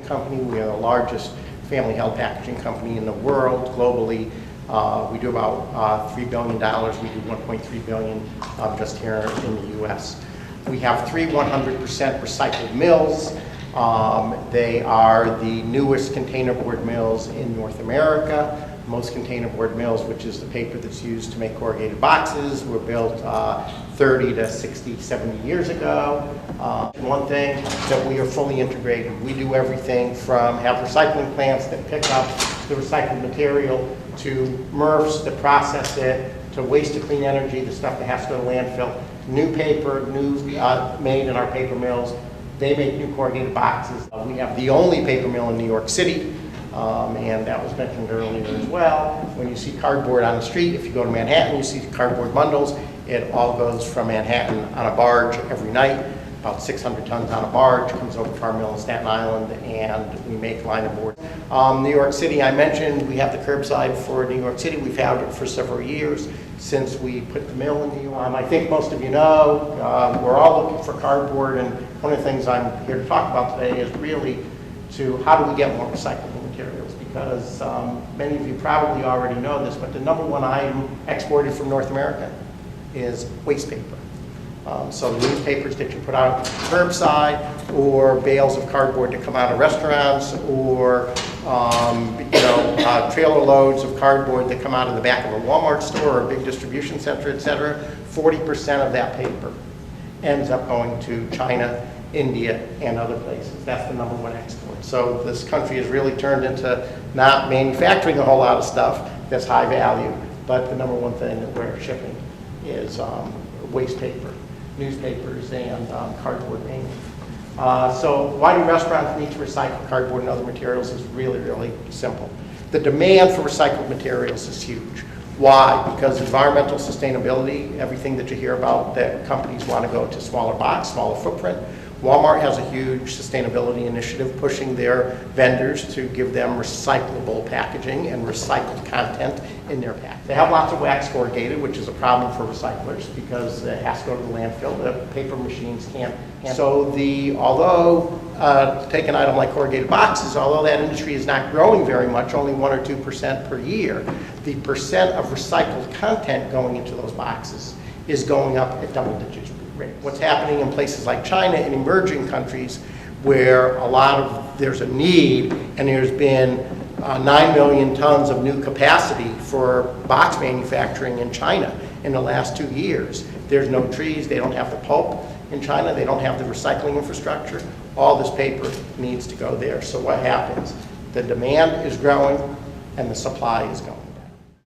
Company. We are the largest family-held packaging company in the world globally. We do about $3 billion. We do $1.3 billion just here in the U.S. We have three 100% recycled mills. They are the newest containerboard mills in North America. Most containerboard mills, which is the paper that's used to make corrugated boxes, were built 30 to 60, 70 years ago. One thing that we are fully integrated. We do everything from have recycling plants that pick up the recycled material to MRFs that process it, to waste to clean energy, the stuff that has to go to landfill, new paper, made in our paper mills. They make new corrugated boxes. We have the only paper mill in New York City. And that was mentioned earlier as well. When you see cardboard on the street, if you go to Manhattan, you see cardboard bundles. It all goes from Manhattan on a barge every night. About 600 tons on a barge comes over to our mill in Staten Island, and we make linerboard. New York City, I mentioned, we have the curbside for New York City. We've had it for several years since we put the mill in New York. I think most of you know, we're all looking for cardboard, and one of the things I'm here to talk about today is really to how do we get more recyclable materials, because many of you probably already know this, but the number one item exported from North America is waste paper. So the newspapers that you put out curbside, or bales of cardboard that come out of restaurants, or trailer loads of cardboard that come out of the back of a Walmart store or a big distribution center, etc. 40% of that paper ends up going to China, India, and other places. That's the number one export. So this country has really turned into not manufacturing a whole lot of stuff that's high value, but the number one thing that we're shipping is waste paper, newspapers, and cardboard mainly. So why do restaurants need to recycle cardboard and other materials is really, really simple. The demand for recycled materials is huge. Why? Because environmental sustainability, everything that you hear about that companies want to go to smaller box, smaller footprint. Walmart has a huge sustainability initiative pushing their vendors to give them recyclable packaging and recycled content in their pack. They have lots of wax corrugated, which is a problem for recyclers because it has to go to the landfill. The paper machines can't. So take an item like corrugated boxes, although that industry is not growing very much, only 1 or 2% per year, the percent of recycled content going into those boxes is going up at double digits. What's happening in places like China and emerging countries where there's a need, and there's been 9 million tons of new capacity for box manufacturing in China in the last 2 years. There's no trees, they don't have the pulp in China, they don't have the recycling infrastructure. All this paper needs to go there. So what happens? The demand is growing and the supply is going.